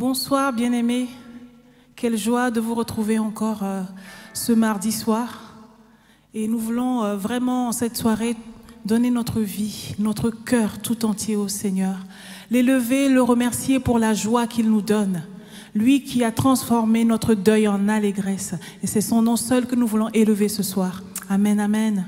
Bonsoir bien-aimés, quelle joie de vous retrouver encore ce mardi soir. Et nous voulons vraiment en cette soirée donner notre vie, notre cœur tout entier au Seigneur. L'élever, le remercier pour la joie qu'il nous donne. Lui qui a transformé notre deuil en allégresse. Et c'est son nom seul que nous voulons élever ce soir. Amen, amen.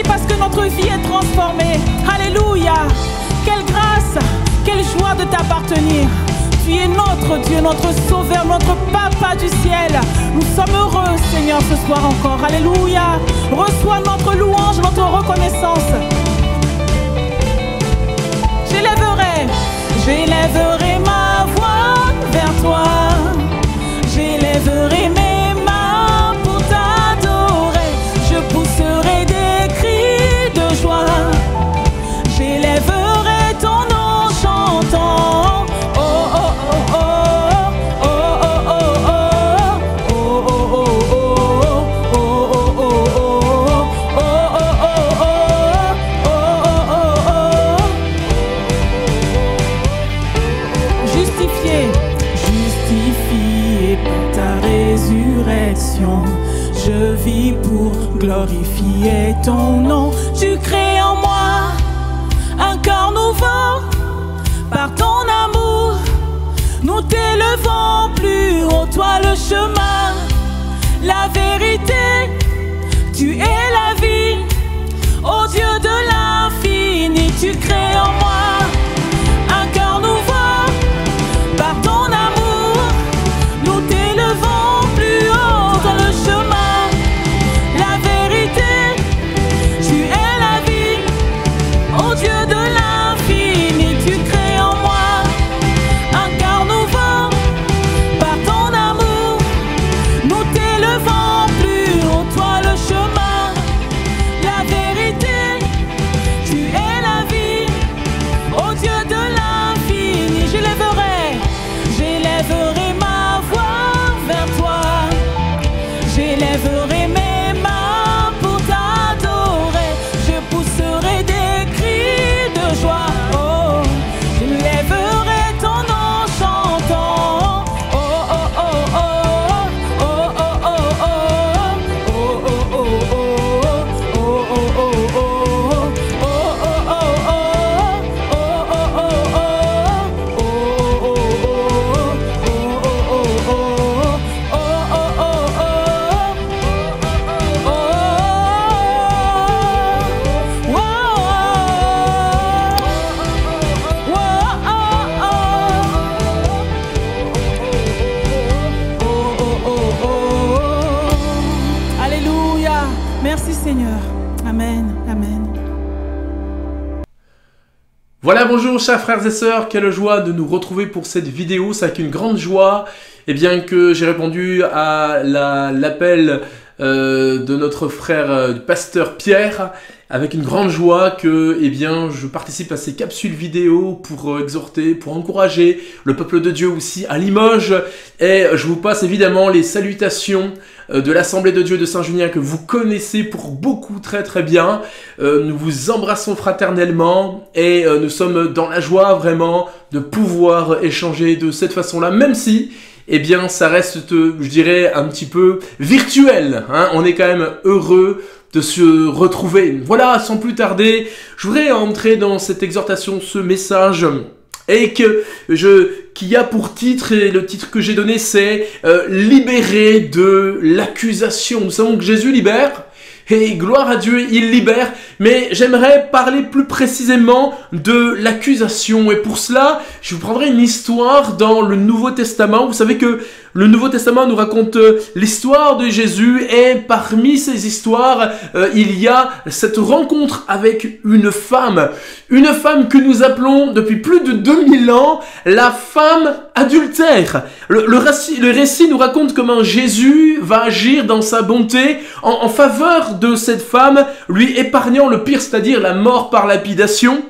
Parce que notre vie est transformée. Alléluia. Quelle grâce, quelle joie de t'appartenir. Tu es notre Dieu, notre Sauveur, notre Papa du ciel. Nous sommes heureux, Seigneur, ce soir encore. Alléluia. Reçois notre louange, notre reconnaissance. J'élèverai ma voix vers toi. J'élèverai mes mains pour t'adorer. Je pousserai des cris de joie. J'élèverai ton nom chantant. Oh oh oh oh oh oh oh oh oh oh. Justifié par ta résurrection, je vis pour glorifier ton nom. Tu crées en moi un corps nouveau par ton amour. Nous t'élevons plus haut, toi le chemin, la vérité. Tu es la vie, ô Dieu de l'infini. Tu crées en moi un cœur nouveau par ton amour. J'élèverai mes mains pour t'adorer. Je pousserai des cris de joie. Oh, je lèverai ton nom chantant. Oh, oh, oh, oh, oh, oh, oh, oh, oh, oh, oh, Alléluia. Merci Seigneur. Amen. Amen. Voilà, bonjour chers frères et sœurs, quelle joie de nous retrouver pour cette vidéo. C'est avec une grande joie que j'ai répondu à l'appel de notre frère du pasteur Pierre, avec une grande joie que je participe à ces capsules vidéo pour exhorter, pour encourager le peuple de Dieu aussi à Limoges. Et je vous passe évidemment les salutations de l'Assemblée de Dieu de Saint-Junien que vous connaissez pour beaucoup très très bien. Nous vous embrassons fraternellement et nous sommes dans la joie vraiment de pouvoir échanger de cette façon-là, même si ça reste, je dirais, un petit peu virtuel, hein. On est quand même heureux de se retrouver. Voilà, sans plus tarder, je voudrais entrer dans cette exhortation, ce message, et qui a pour titre, et le titre que j'ai donné, c'est libéré de l'accusation. Nous savons que Jésus libère, et gloire à Dieu, il libère, mais j'aimerais parler plus précisément de l'accusation, et pour cela, je vous prendrai une histoire dans le Nouveau Testament. Vous savez que le Nouveau Testament nous raconte l'histoire de Jésus, et parmi ces histoires, il y a cette rencontre avec une femme que nous appelons depuis plus de 2000 ans la femme adultère. Le récit nous raconte comment Jésus va agir dans sa bonté en faveur de cette femme, lui épargnant le pire, c'est-à-dire la mort par lapidation.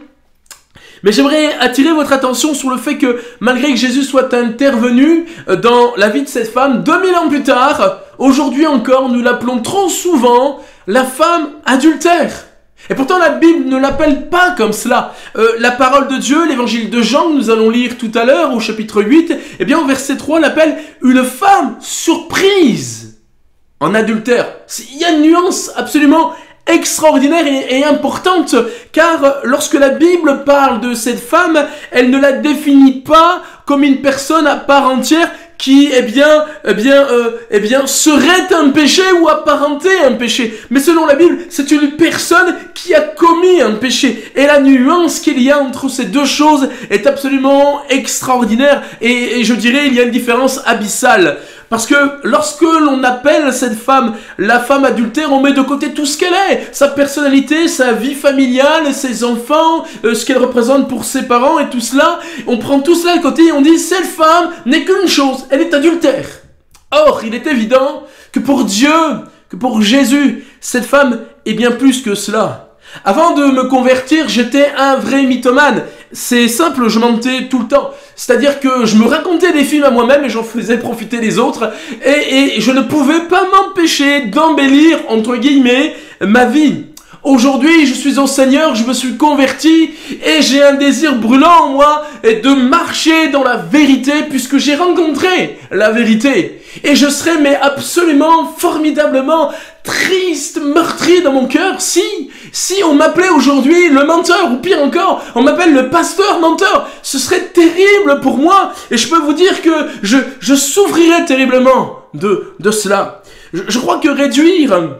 Mais j'aimerais attirer votre attention sur le fait que malgré que Jésus soit intervenu dans la vie de cette femme, 2000 ans plus tard, aujourd'hui encore, nous l'appelons trop souvent la femme adultère. Et pourtant la Bible ne l'appelle pas comme cela. La parole de Dieu, l'évangile de Jean que nous allons lire tout à l'heure au chapitre 8, au verset 3, l'appelle une femme surprise en adultère. Il y a une nuance absolument extraordinaire et importante, car lorsque la Bible parle de cette femme, elle ne la définit pas comme une personne à part entière qui, serait un péché ou apparenté à un péché. Mais selon la Bible, c'est une personne qui a commis un péché. Et la nuance qu'il y a entre ces deux choses est absolument extraordinaire. Et je dirais, il y a une différence abyssale. Parce que lorsque l'on appelle cette femme la femme adultère, on met de côté tout ce qu'elle est, sa personnalité, sa vie familiale, ses enfants, ce qu'elle représente pour ses parents et tout cela. On prend tout cela de côté et on dit cette femme n'est qu'une chose, elle est adultère. Or, il est évident que pour Dieu, que pour Jésus, cette femme est bien plus que cela. Avant de me convertir, j'étais un vrai mythomane. C'est simple, je mentais tout le temps. C'est-à-dire que je me racontais des films à moi-même et j'en faisais profiter les autres. Et je ne pouvais pas m'empêcher d'embellir, entre guillemets, ma vie. Aujourd'hui, je suis au Seigneur, je me suis converti et j'ai un désir brûlant en moi de marcher dans la vérité puisque j'ai rencontré la vérité. Et je serais absolument, formidablement triste, meurtri dans mon cœur si on m'appelait aujourd'hui le menteur, ou pire encore, on m'appelle le pasteur menteur. Ce serait terrible pour moi et je peux vous dire que je souffrirais terriblement de cela. Je crois que réduire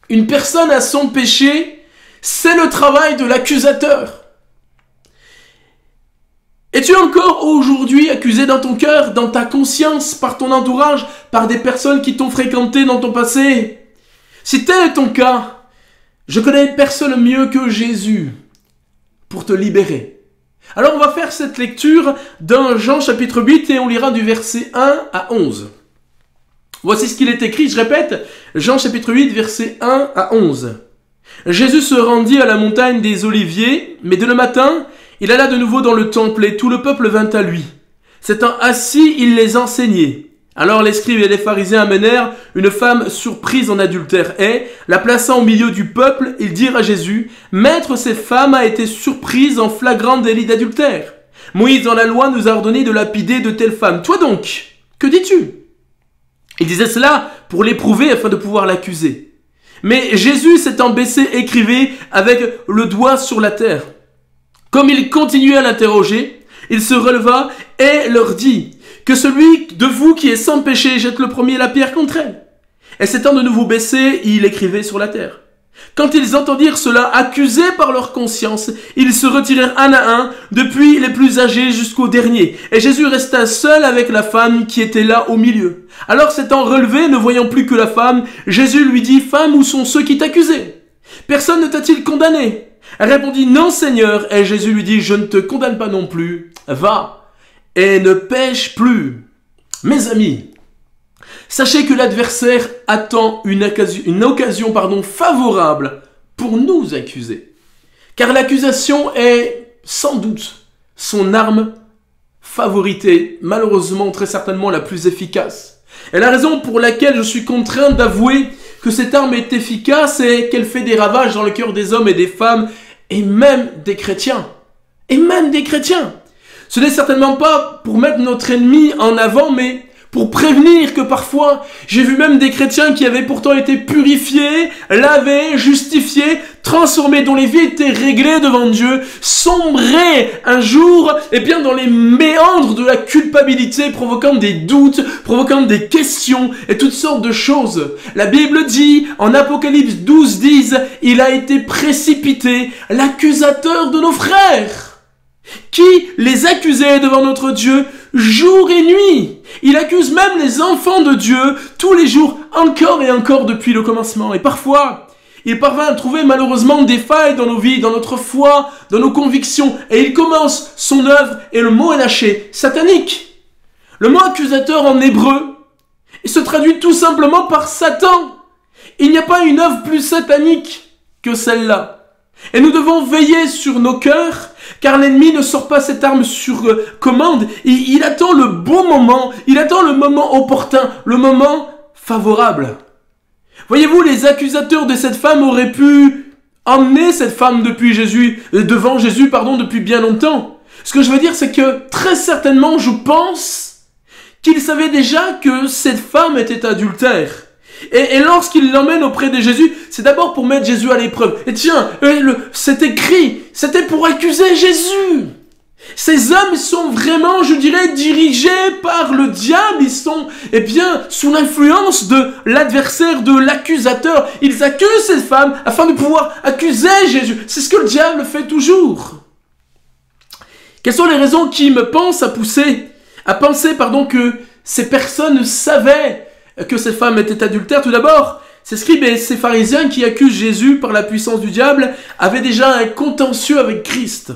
une personne à son péché, c'est le travail de l'accusateur. Es-tu encore aujourd'hui accusé dans ton cœur, dans ta conscience, par ton entourage, par des personnes qui t'ont fréquenté dans ton passé? Si tel est ton cas, je connais personne mieux que Jésus pour te libérer. Alors on va faire cette lecture dans Jean chapitre 8 et on lira du verset 1 à 11. Voici ce qu'il est écrit, je répète, Jean chapitre 8, versets 1 à 11. Jésus se rendit à la montagne des Oliviers, mais dès le matin, il alla de nouveau dans le temple et tout le peuple vint à lui. S'étant assis, il les enseignait. Alors les scribes et les pharisiens amenèrent une femme surprise en adultère et, la plaçant au milieu du peuple, ils dirent à Jésus, « Maître, cette femme a été surprise en flagrant délit d'adultère. Moïse dans la loi nous a ordonné de lapider de telles femmes. Toi donc, que dis-tu » Il disait cela pour l'éprouver afin de pouvoir l'accuser. Mais Jésus s'étant baissé écrivait avec le doigt sur la terre. Comme il continuait à l'interroger, il se releva et leur dit « Que celui de vous qui est sans péché jette le premier la pierre contre elle. » Et s'étant de nouveau baissé, il écrivait sur la terre. Quand ils entendirent cela, accusés par leur conscience, ils se retirèrent un à un, depuis les plus âgés jusqu'au dernier. Et Jésus resta seul avec la femme qui était là au milieu. Alors s'étant relevé, ne voyant plus que la femme, Jésus lui dit, « Femme, où sont ceux qui t'accusaient? Personne ne t'a-t-il condamné ?» Elle répondit, « Non, Seigneur. » Et Jésus lui dit, « Je ne te condamne pas non plus. Va et ne pêche plus. » Mes amis, sachez que l'adversaire attend une occasion favorable pour nous accuser. Car l'accusation est sans doute son arme favorite et malheureusement très certainement la plus efficace. Et la raison pour laquelle je suis contraint d'avouer que cette arme est efficace est qu'elle fait des ravages dans le cœur des hommes et des femmes et même des chrétiens. Et même des chrétiens. Ce n'est certainement pas pour mettre notre ennemi en avant, mais pour prévenir que parfois, j'ai vu même des chrétiens qui avaient pourtant été purifiés, lavés, justifiés, transformés, dont les vies étaient réglées devant Dieu, sombrer un jour, dans les méandres de la culpabilité, provoquant des doutes, provoquant des questions et toutes sortes de choses. La Bible dit, en Apocalypse 12:10, il a été précipité, l'accusateur de nos frères, qui les accusait devant notre Dieu jour et nuit. Il accuse même les enfants de Dieu tous les jours, encore et encore depuis le commencement. Et parfois, il parvint à trouver malheureusement des failles dans nos vies, dans notre foi, dans nos convictions. Et il commence son œuvre, et le mot est lâché, satanique. Le mot accusateur en hébreu, il se traduit tout simplement par Satan. Il n'y a pas une œuvre plus satanique que celle-là. Et nous devons veiller sur nos cœurs, car l'ennemi ne sort pas cette arme sur commande. Il attend le bon moment, il attend le moment opportun, le moment favorable. Voyez-vous, les accusateurs de cette femme auraient pu emmener cette femme devant Jésus depuis bien longtemps. Ce que je veux dire, c'est que très certainement, je pense qu'ils savaient déjà que cette femme était adultère. Et lorsqu'il l'emmène auprès de Jésus, c'est d'abord pour mettre Jésus à l'épreuve. Et tiens, c'est écrit, c'était pour accuser Jésus. Ces hommes sont vraiment, je dirais, dirigés par le diable. Ils sont, sous l'influence de l'adversaire, de l'accusateur. Ils accusent cette femme afin de pouvoir accuser Jésus. C'est ce que le diable fait toujours. Quelles sont les raisons qui me pensent à penser que ces personnes savaient que cette femme était adultère? Tout d'abord, ces scribes et ces pharisiens qui accusent Jésus par la puissance du diable avaient déjà un contentieux avec Christ.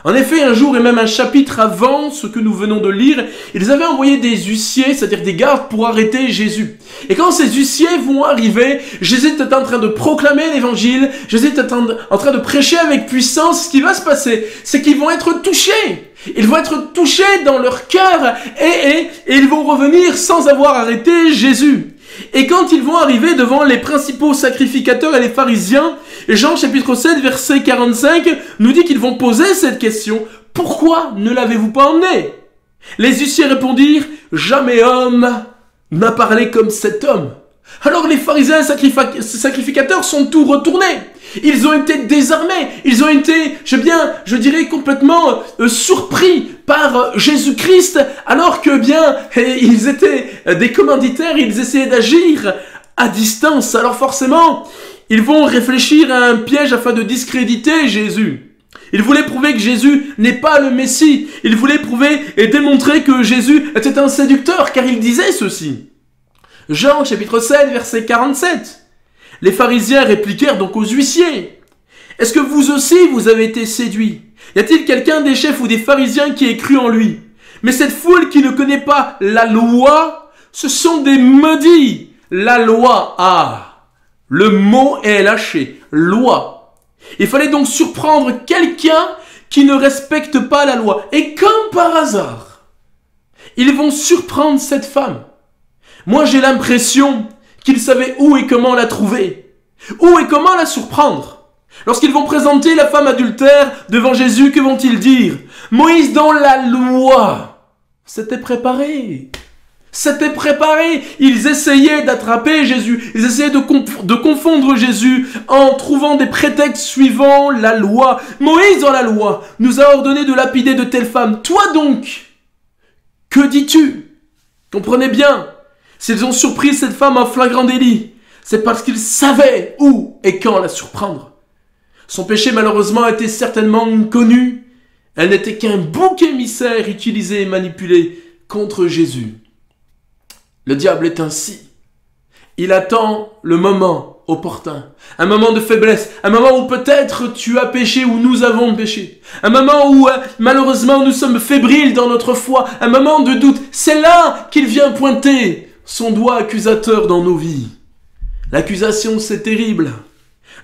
En effet, un jour et même un chapitre avant ce que nous venons de lire, ils avaient envoyé des huissiers, c'est-à-dire des gardes, pour arrêter Jésus. Et quand ces huissiers vont arriver, Jésus est en train de proclamer l'évangile, Jésus est en train de prêcher avec puissance. Ce qui va se passer, c'est qu'ils vont être touchés. Ils vont être touchés dans leur cœur et ils vont revenir sans avoir arrêté Jésus. Et quand ils vont arriver devant les principaux sacrificateurs et les pharisiens, Jean chapitre 7 verset 45 nous dit qu'ils vont poser cette question: « Pourquoi ne l'avez-vous pas emmené ?» Les huissiers répondirent: « Jamais homme n'a parlé comme cet homme. » Alors les pharisiens et sacrificateurs sont tout retournés. Ils ont été désarmés. Ils ont été, je dirais, complètement surpris par Jésus-Christ, alors que ils étaient des commanditaires, ils essayaient d'agir à distance. Alors forcément, ils vont réfléchir à un piège afin de discréditer Jésus. Ils voulaient prouver que Jésus n'est pas le Messie. Ils voulaient prouver et démontrer que Jésus était un séducteur, car il disait ceci. Jean chapitre 7 verset 47. Les pharisiens répliquèrent donc aux huissiers: « Est-ce que vous aussi vous avez été séduits? Y a-t-il quelqu'un des chefs ou des pharisiens qui ait cru en lui? Mais cette foule qui ne connaît pas la loi, ce sont des maudits. La loi, le mot est lâché, loi. Il fallait donc surprendre quelqu'un qui ne respecte pas la loi. Et comme par hasard, ils vont surprendre cette femme. Moi, j'ai l'impression qu'ils savaient où et comment la trouver, où et comment la surprendre. Lorsqu'ils vont présenter la femme adultère devant Jésus, que vont-ils dire? Moïse dans la loi s'était préparé. C'était préparé. Ils essayaient d'attraper Jésus. Ils essayaient de confondre Jésus en trouvant des prétextes suivant la loi. Moïse dans la loi nous a ordonné de lapider de telles femmes. Toi donc, que dis-tu? Comprenez bien, s'ils ont surpris cette femme en flagrant délit, c'est parce qu'ils savaient où et quand la surprendre. Son péché malheureusement était certainement connu. Elle n'était qu'un bouc émissaire utilisé et manipulé contre Jésus. Le diable est ainsi. Il attend le moment opportun, un moment de faiblesse, un moment où peut-être tu as péché ou nous avons péché, un moment où malheureusement nous sommes fébriles dans notre foi, un moment de doute. C'est là qu'il vient pointer son doigt accusateur dans nos vies. L'accusation, c'est terrible.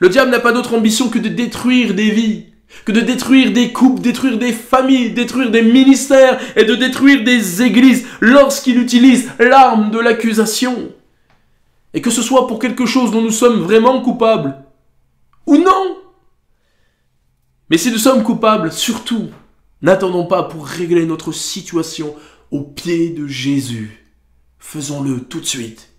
Le diable n'a pas d'autre ambition que de détruire des vies, que de détruire des couples, détruire des familles, détruire des ministères et de détruire des églises lorsqu'il utilise l'arme de l'accusation. Et que ce soit pour quelque chose dont nous sommes vraiment coupables ou non. Mais si nous sommes coupables, surtout, n'attendons pas pour régler notre situation aux pieds de Jésus. Faisons-le tout de suite.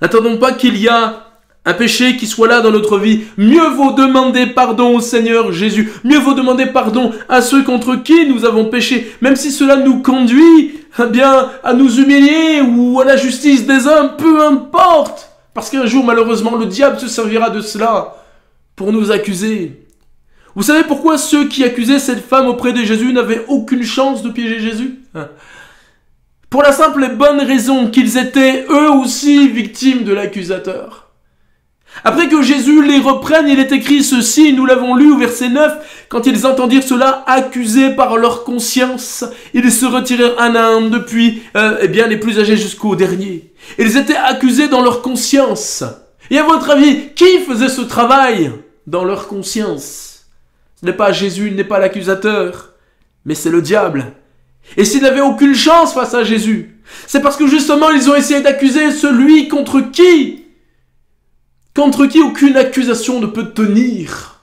N'attendons pas qu'il y a un péché qui soit là dans notre vie. Mieux vaut demander pardon au Seigneur Jésus. Mieux vaut demander pardon à ceux contre qui nous avons péché. Même si cela nous conduit à nous humilier ou à la justice des hommes. Peu importe. Parce qu'un jour, malheureusement, le diable se servira de cela pour nous accuser. Vous savez pourquoi ceux qui accusaient cette femme auprès de Jésus n'avaient aucune chance de piéger Jésus? Pour la simple et bonne raison qu'ils étaient eux aussi victimes de l'accusateur. Après que Jésus les reprenne, il est écrit ceci, nous l'avons lu au verset 9, quand ils entendirent cela, accusés par leur conscience, ils se retirèrent un à un depuis les plus âgés jusqu'au dernier. Ils étaient accusés dans leur conscience. Et à votre avis, qui faisait ce travail dans leur conscience? Ce n'est pas Jésus, il n'est pas l'accusateur, mais c'est le diable. Et s'ils n'avaient aucune chance face à Jésus, c'est parce que justement ils ont essayé d'accuser celui contre qui aucune accusation ne peut tenir.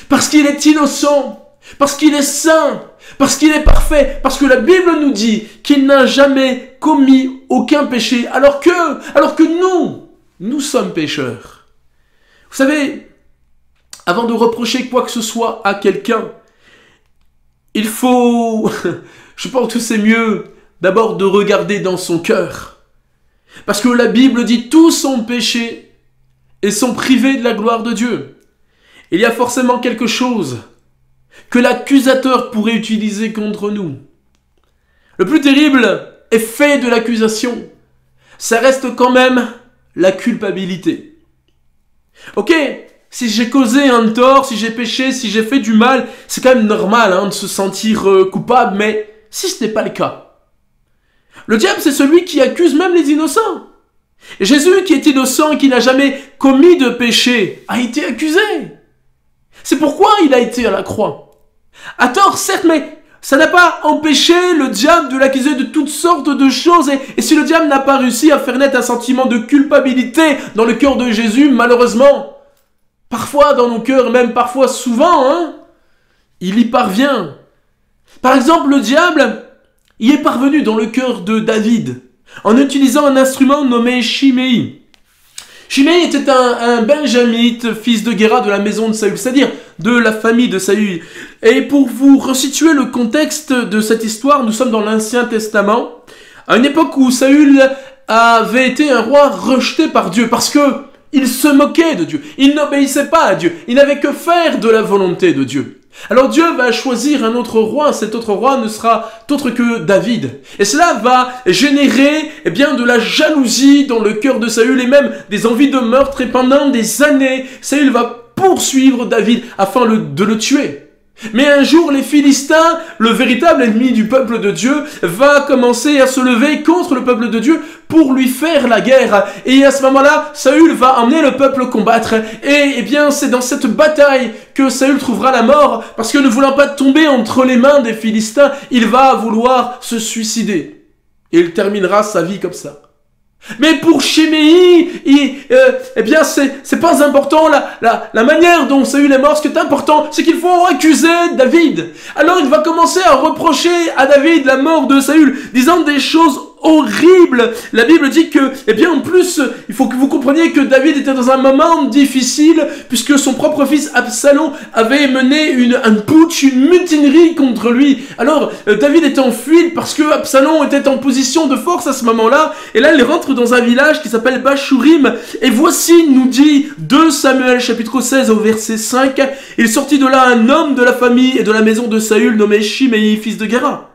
Parce qu'il est innocent, parce qu'il est saint, parce qu'il est parfait, parce que la Bible nous dit qu'il n'a jamais commis aucun péché, alors que nous sommes pécheurs. Vous savez, avant de reprocher quoi que ce soit à quelqu'un, il faut, je pense que c'est mieux d'abord de regarder dans son cœur. Parce que la Bible dit tous ont péché et sont privés de la gloire de Dieu. Il y a forcément quelque chose que l'accusateur pourrait utiliser contre nous. Le plus terrible effet de l'accusation, ça reste quand même la culpabilité. Ok, si j'ai causé un tort, si j'ai péché, si j'ai fait du mal, c'est quand même normal de se sentir coupable, mais si ce n'est pas le cas. Le diable, c'est celui qui accuse même les innocents. Jésus, qui est innocent, qui n'a jamais commis de péché, a été accusé. C'est pourquoi il a été à la croix. À tort, certes, mais ça n'a pas empêché le diable de l'accuser de toutes sortes de choses. Et si le diable n'a pas réussi à faire naître un sentiment de culpabilité dans le cœur de Jésus, malheureusement, parfois dans nos cœurs, même parfois souvent, il y parvient. Par exemple, le diable y est parvenu dans le cœur de David, en utilisant un instrument nommé Shimei. Shimei était un benjamite, fils de Guéra de la maison de Saül, c'est-à-dire de la famille de Saül. Et pour vous resituer le contexte de cette histoire, nous sommes dans l'Ancien Testament, à une époque où Saül avait été un roi rejeté par Dieu, parce que il se moquait de Dieu, il n'obéissait pas à Dieu, il n'avait que faire de la volonté de Dieu. Alors Dieu va choisir un autre roi, cet autre roi ne sera autre que David. Et cela va générer de la jalousie dans le cœur de Saül et même des envies de meurtre. Et pendant des années, Saül va poursuivre David afin de le tuer. Mais un jour, les Philistins, le véritable ennemi du peuple de Dieu, va commencer à se lever contre le peuple de Dieu pour lui faire la guerre. Et à ce moment-là, Saül va emmener le peuple combattre. Et c'est dans cette bataille que Saül trouvera la mort, parce que ne voulant pas tomber entre les mains des Philistins, il va vouloir se suicider. Et il terminera sa vie comme ça. Mais pour Chiméi, eh bien, c'est pas important la manière dont Saül est mort. Ce qui est important, c'est qu'il faut accuser David. Alors il va commencer à reprocher à David la mort de Saül, disant des choses horrible. La Bible dit que, eh bien, en plus, il faut que vous compreniez que David était dans un moment difficile, puisque son propre fils Absalom avait mené un putsch, une mutinerie contre lui. Alors, David était en fuite parce que Absalom était en position de force à ce moment-là, et là, il rentre dans un village qui s'appelle Bachurim, et voici, nous dit 2 Samuel, chapitre 16, au verset 5, il sortit de là un homme de la famille et de la maison de Saül, nommé Chiméi, fils de Gera.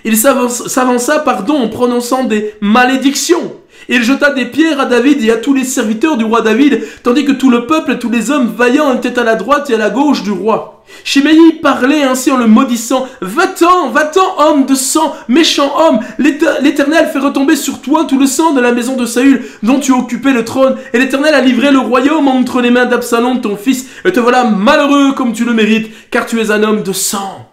Il s'avança, en prononçant des malédictions. Il jeta des pierres à David et à tous les serviteurs du roi David, tandis que tout le peuple et tous les hommes vaillants étaient à la droite et à la gauche du roi. Chiméi parlait ainsi en le maudissant. Va-t'en, homme de sang, méchant homme. L'Éternel fait retomber sur toi tout le sang de la maison de Saül, dont tu occupais le trône. Et l'Éternel a livré le royaume entre les mains d'Absalom, ton fils. Et te voilà malheureux comme tu le mérites, car tu es un homme de sang.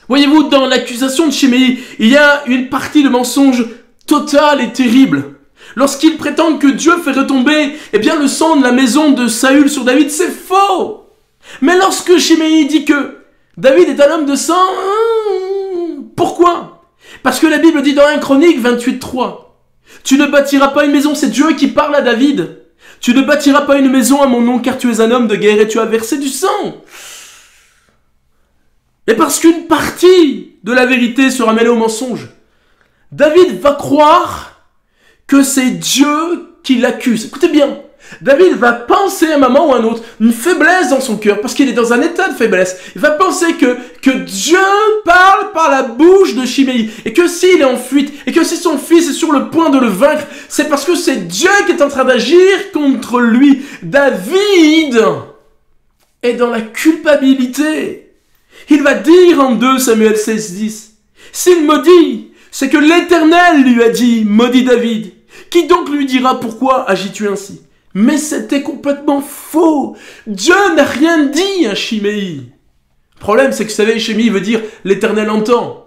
Voyez-vous, dans l'accusation de Chiméi, il y a une partie de mensonge totale et terrible. Lorsqu'il prétend que Dieu fait retomber, eh bien, le sang de la maison de Saül sur David, c'est faux. Mais lorsque Chiméi dit que David est un homme de sang, pourquoi? Parce que la Bible dit dans 1 Chronique 28:3, tu ne bâtiras pas une maison, c'est Dieu qui parle à David. Tu ne bâtiras pas une maison à mon nom, car tu es un homme de guerre et tu as versé du sang. Et parce qu'une partie de la vérité sera mêlée au mensonge, David va croire que c'est Dieu qui l'accuse. Écoutez bien, David va penser à un moment ou à un autre une faiblesse dans son cœur, parce qu'il est dans un état de faiblesse. Il va penser que Dieu parle par la bouche de Chiméi, et que s'il est en fuite, et que si son fils est sur le point de le vaincre, c'est parce que c'est Dieu qui est en train d'agir contre lui. David est dans la culpabilité. Il va dire en 2 Samuel 16:10, s'il maudit, c'est que l'Éternel lui a dit, maudit David. Qui donc lui dira pourquoi agis-tu ainsi? Mais c'était complètement faux. Dieu n'a rien dit à Chiméi. Le problème, c'est que vous savez, Chiméi veut dire l'Éternel entend.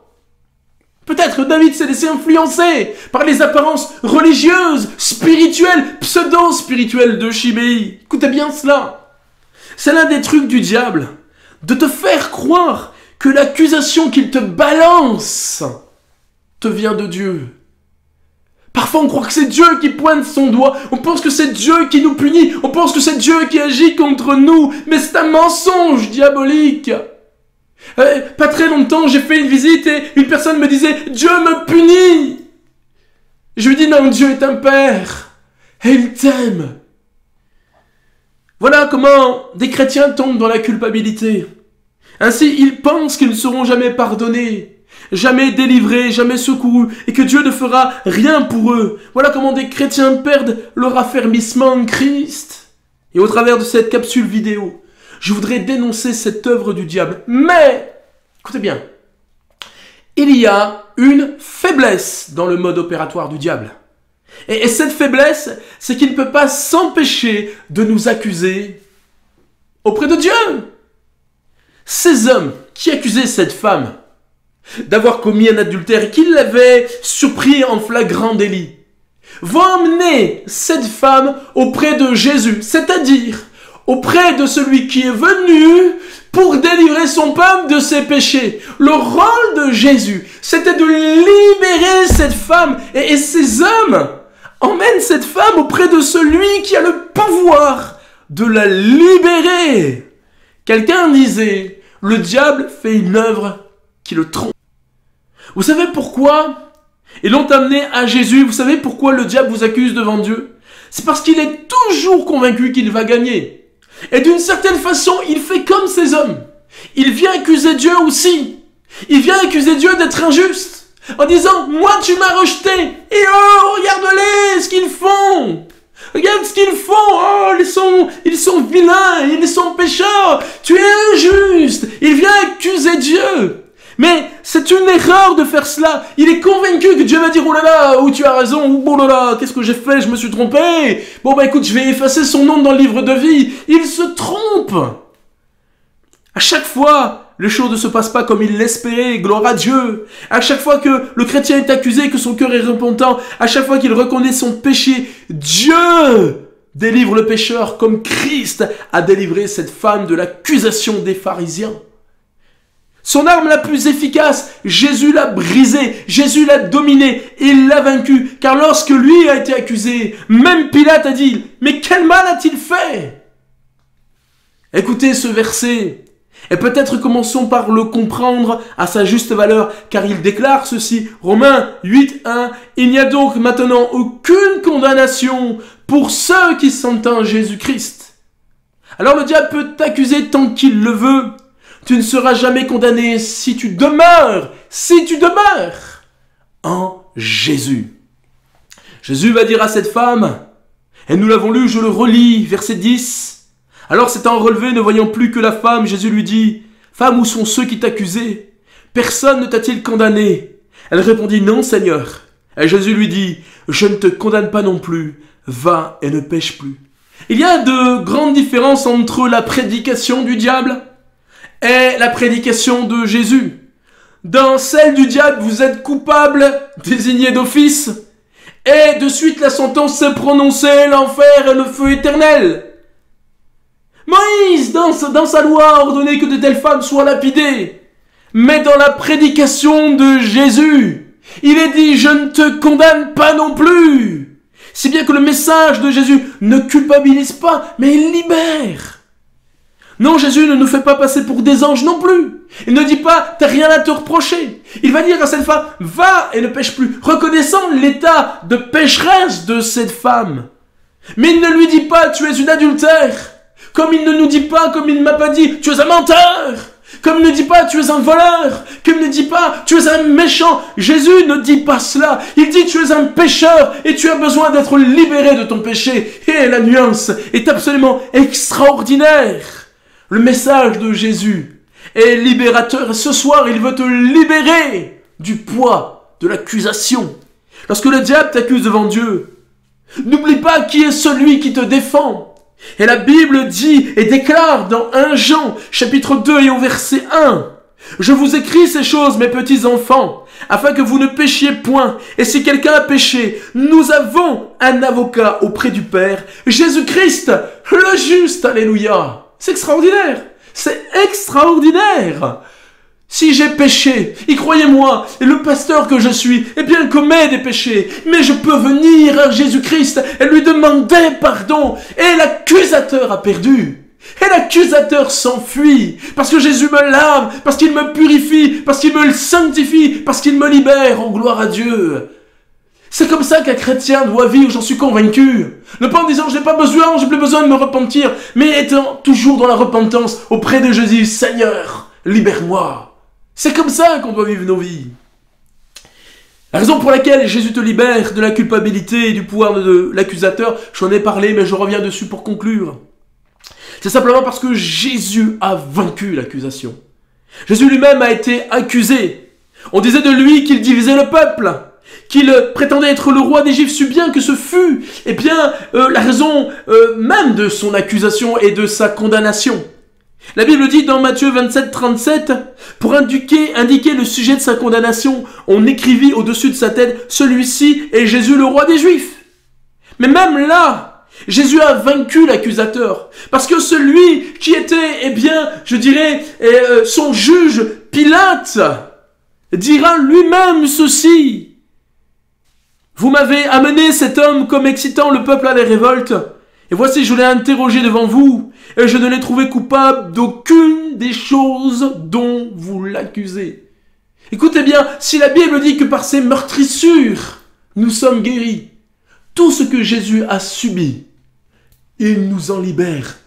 Peut-être que David s'est laissé influencer par les apparences religieuses, spirituelles, pseudo-spirituelles de Chiméi. Écoutez bien cela. C'est l'un des trucs du diable, de te faire croire que l'accusation qu'il te balance te vient de Dieu. Parfois on croit que c'est Dieu qui pointe son doigt, on pense que c'est Dieu qui nous punit, on pense que c'est Dieu qui agit contre nous, mais c'est un mensonge diabolique. Pas très longtemps, j'ai fait une visite et une personne me disait « Dieu me punit !» Je lui dis « Non, Dieu est un père et il t'aime !» Voilà comment des chrétiens tombent dans la culpabilité. Ainsi, ils pensent qu'ils ne seront jamais pardonnés, jamais délivrés, jamais secourus, et que Dieu ne fera rien pour eux. Voilà comment des chrétiens perdent leur affermissement en Christ. Et au travers de cette capsule vidéo, je voudrais dénoncer cette œuvre du diable. Mais, écoutez bien, il y a une faiblesse dans le mode opératoire du diable. Et cette faiblesse, c'est qu'il ne peut pas s'empêcher de nous accuser auprès de Dieu. Ces hommes qui accusaient cette femme d'avoir commis un adultère et qui l'avaient surpris en flagrant délit, vont emmener cette femme auprès de Jésus, c'est-à-dire auprès de celui qui est venu pour délivrer son peuple de ses péchés. Le rôle de Jésus, c'était de libérer cette femme. Et ces hommes emmènent cette femme auprès de celui qui a le pouvoir de la libérer. Quelqu'un disait, le diable fait une œuvre qui le trompe. Vous savez pourquoi ils l'ont amené à Jésus? Vous savez pourquoi le diable vous accuse devant Dieu? C'est parce qu'il est toujours convaincu qu'il va gagner. Et d'une certaine façon, il fait comme ces hommes. Il vient accuser Dieu aussi. Il vient accuser Dieu d'être injuste. En disant, moi tu m'as rejeté. Et oh, regarde-les, ce qu'ils font. Regarde ce qu'ils font. Oh, ils sont vilains, ils sont pécheurs. Tu es injuste. Il vient accuser Dieu. Mais c'est une erreur de faire cela. Il est convaincu que Dieu va dire, oh là là, où tu as raison, ou oh là là, qu'est-ce que j'ai fait, je me suis trompé. Bon bah écoute, je vais effacer son nom dans le livre de vie. Il se trompe. À chaque fois, les choses ne se passent pas comme il l'espérait, gloire à Dieu. À chaque fois que le chrétien est accusé, que son cœur est repentant, à chaque fois qu'il reconnaît son péché, Dieu délivre le pécheur comme Christ a délivré cette femme de l'accusation des pharisiens. Son arme la plus efficace, Jésus l'a brisée, Jésus l'a dominée, il l'a vaincue, car lorsque lui a été accusé, même Pilate a dit, mais quel mal a-t-il fait? Écoutez ce verset, et peut-être commençons par le comprendre à sa juste valeur, car il déclare ceci, Romains 8:1, il n'y a donc maintenant aucune condamnation pour ceux qui sont en Jésus-Christ. Alors le diable peut t'accuser tant qu'il le veut, tu ne seras jamais condamné si tu demeures en Jésus. Jésus va dire à cette femme, et nous l'avons lu, je le relis, verset 10. Alors s'étant relevé, ne voyant plus que la femme, Jésus lui dit, femme, où sont ceux qui t'accusaient? Personne ne t'a-t-il condamné? Elle répondit, non, Seigneur. Et Jésus lui dit, je ne te condamne pas non plus, va et ne pêche plus. Il y a de grandes différences entre la prédication du diable et la prédication de Jésus. Dans celle du diable, vous êtes coupable, désigné d'office, et de suite la sentence s'est prononcée, l'enfer et le feu éternel. Moïse, dans sa loi, a ordonné que de telles femmes soient lapidées. Mais dans la prédication de Jésus, il est dit, je ne te condamne pas non plus. Si bien que le message de Jésus ne culpabilise pas, mais il libère. Non, Jésus ne nous fait pas passer pour des anges non plus. Il ne dit pas, t'as rien à te reprocher. Il va dire à cette femme, va et ne pêche plus, reconnaissant l'état de pécheresse de cette femme. Mais il ne lui dit pas, tu es une adultère. Comme il ne nous dit pas, comme il ne m'a pas dit, tu es un menteur. Comme il ne dit pas, tu es un voleur. Comme il ne dit pas, tu es un méchant. Jésus ne dit pas cela. Il dit, tu es un pécheur et tu as besoin d'être libéré de ton péché. Et la nuance est absolument extraordinaire. Le message de Jésus est libérateur. Et ce soir, il veut te libérer du poids de l'accusation. Lorsque le diable t'accuse devant Dieu, n'oublie pas qui est celui qui te défend. Et la Bible dit et déclare dans 1 Jean, chapitre 2 et au verset 1, « Je vous écris ces choses, mes petits enfants, afin que vous ne péchiez point. Et si quelqu'un a péché, nous avons un avocat auprès du Père, Jésus-Christ, le juste. » Alléluia. C'est extraordinaire. C'est extraordinaire. Si j'ai péché, et croyez-moi, le pasteur que je suis, eh bien, commet des péchés, mais je peux venir à Jésus-Christ et lui demander pardon, et l'accusateur a perdu. Et l'accusateur s'enfuit, parce que Jésus me lave, parce qu'il me purifie, parce qu'il me sanctifie, parce qu'il me libère, oh gloire à Dieu. C'est comme ça qu'un chrétien doit vivre, j'en suis convaincu. Ne pas en disant, j'ai pas besoin, j'ai plus besoin de me repentir, mais étant toujours dans la repentance auprès de Jésus, Seigneur, libère-moi. C'est comme ça qu'on doit vivre nos vies. La raison pour laquelle Jésus te libère de la culpabilité et du pouvoir de l'accusateur, j'en ai parlé, mais je reviens dessus pour conclure. C'est simplement parce que Jésus a vaincu l'accusation. Jésus lui-même a été accusé. On disait de lui qu'il divisait le peuple, qu'il prétendait être le roi des Juifs, si bien que ce fut la raison même de son accusation et de sa condamnation. La Bible dit dans Matthieu 27, 37, pour indiquer le sujet de sa condamnation, on écrivit au-dessus de sa tête, celui-ci est Jésus le roi des Juifs. Mais même là, Jésus a vaincu l'accusateur, parce que celui qui était, son juge, Pilate, dira lui-même ceci. Vous m'avez amené cet homme comme excitant le peuple à la révolte, et voici je l'ai interrogé devant vous, et je ne l'ai trouvé coupable d'aucune des choses dont vous l'accusez. Écoutez bien, si la Bible dit que par ses meurtrissures, nous sommes guéris, tout ce que Jésus a subi, il nous en libère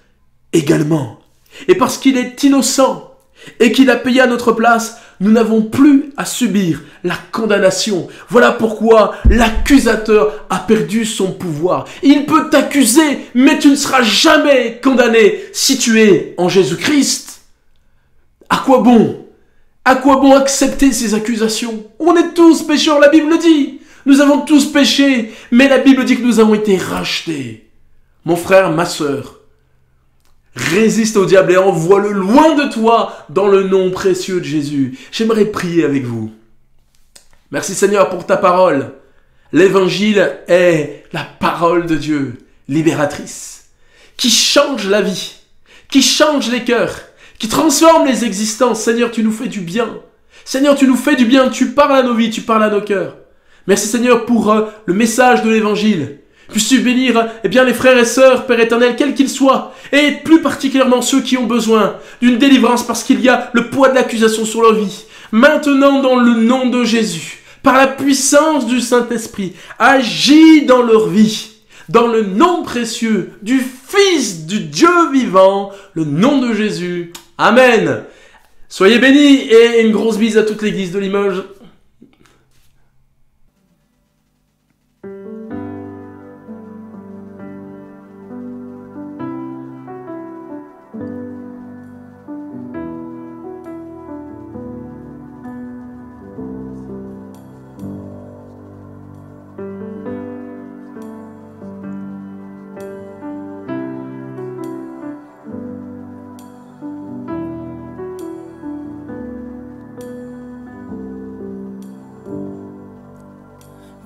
également. Et parce qu'il est innocent et qu'il a payé à notre place, nous n'avons plus à subir la condamnation. Voilà pourquoi l'accusateur a perdu son pouvoir. Il peut t'accuser, mais tu ne seras jamais condamné si tu es en Jésus-Christ. À quoi bon? À quoi bon accepter ces accusations? On est tous pécheurs, la Bible dit. Nous avons tous péché, mais la Bible dit que nous avons été rachetés. Mon frère, ma sœur, Résiste au diable et envoie-le loin de toi dans le nom précieux de Jésus. J'aimerais prier avec vous. Merci Seigneur pour ta parole. L'évangile est la parole de Dieu, libératrice, qui change la vie, qui change les cœurs, qui transforme les existences. Seigneur, tu nous fais du bien. Seigneur, tu nous fais du bien. Tu parles à nos vies, tu parles à nos cœurs. Merci Seigneur pour le message de l'évangile. Puisses-tu bénir les frères et sœurs, Père éternel, quels qu'ils soient, et plus particulièrement ceux qui ont besoin d'une délivrance parce qu'il y a le poids de l'accusation sur leur vie. Maintenant, dans le nom de Jésus, par la puissance du Saint-Esprit, agis dans leur vie, dans le nom précieux du Fils du Dieu vivant, le nom de Jésus. Amen. Soyez bénis et une grosse bise à toute l'église de Limoges.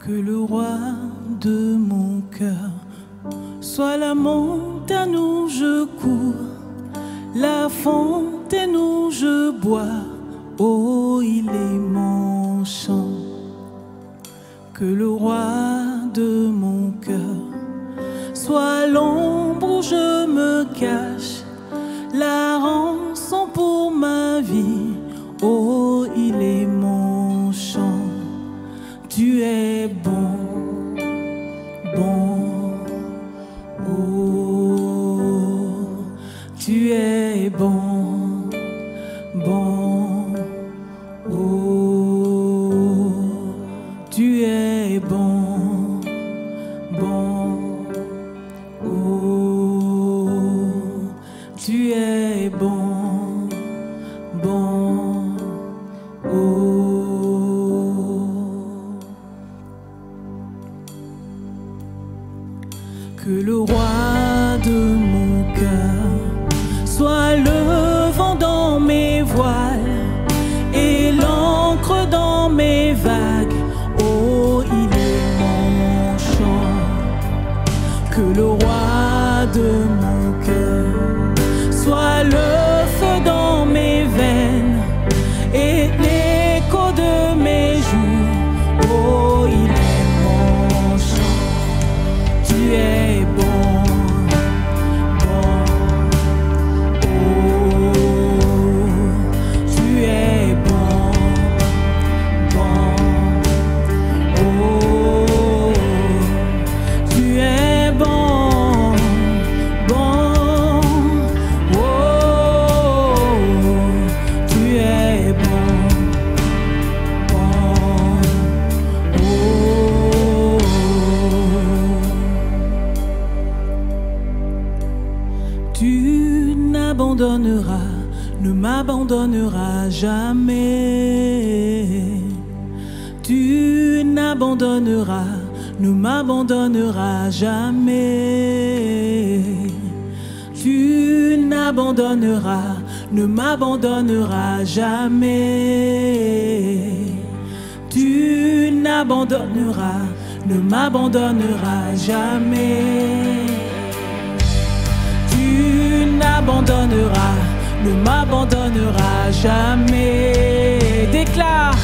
Que le roi de mon cœur soit la montagne où je cours, la fontaine où je bois, oh il est mon chant. Que le roi de mon cœur soit l'ombre où je me cache, la rançon pour ma vie, oh il est mon chant. Tu es bon, bon, oh, tu es bon, bon, oh, tu es bon, bon, oh, tu es bon, bon, oh. Que le roi de mon cœur soit le vent dans mes voiles et l'encre dans mes vagues, oh il est mon chant. Que le roi de mon cœur soit le feu dans mes veines et l'écho de mes joues, oh il est mon chant. Tu es bon, bon, oh, tu es bon, bon, oh, tu es bon, bon, oh, tu es bon, bon, oh. Tu n'abandonneras, ne m'abandonneras jamais. Tu n'abandonneras, ne m'abandonneras jamais. Tu n'abandonneras, ne m'abandonneras jamais. Tu n'abandonneras, ne m'abandonneras jamais. Tu n'abandonneras, ne m'abandonneras jamais. Déclare,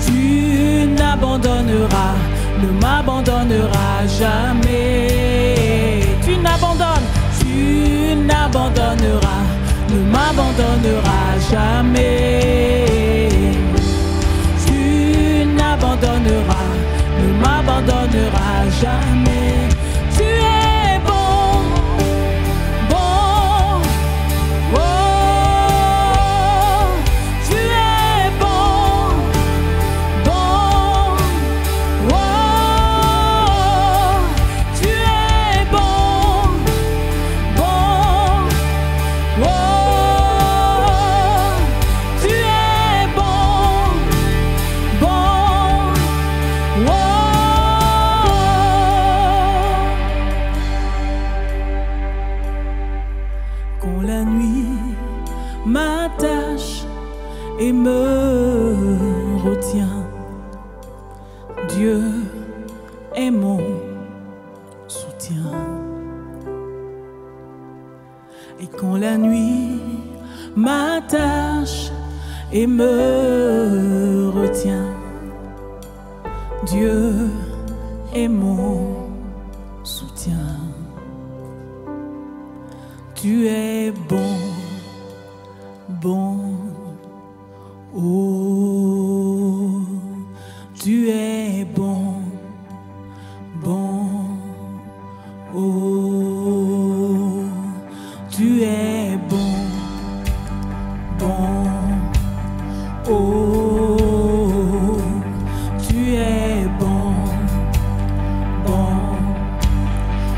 tu n'abandonneras, ne m'abandonneras jamais. Tu n'abandonnes, tu n'abandonneras, ne m'abandonneras jamais. Tu n'abandonneras, ne m'abandonneras jamais. Tu es bon, bon, oh, tu es bon, bon, oh, tu es bon, bon, oh, tu es bon, bon, oh. quand la nuit m'attache et me retient, Dieu est mon soutien. Et quand la nuit m'attache et me retient, Dieu est mon soutien. Tu es bon, bon, oh, tu es bon, bon, oh, tu es bon, bon, oh, tu es bon, bon, oh.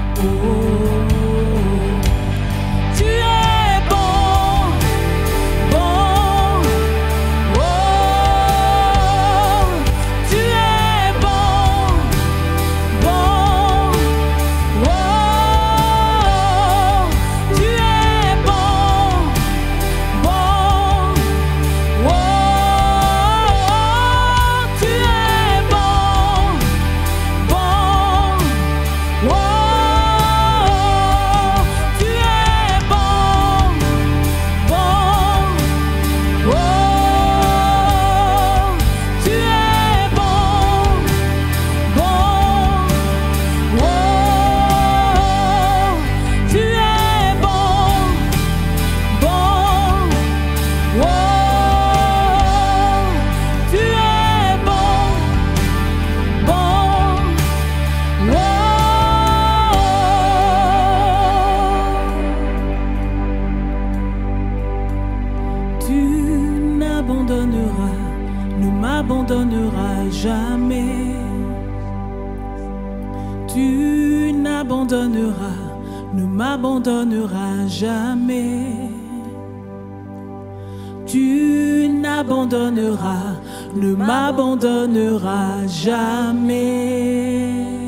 Ne m'abandonneras jamais. Tu n'abandonneras, ne m'abandonneras jamais. Tu n'abandonneras, ne m'abandonneras jamais.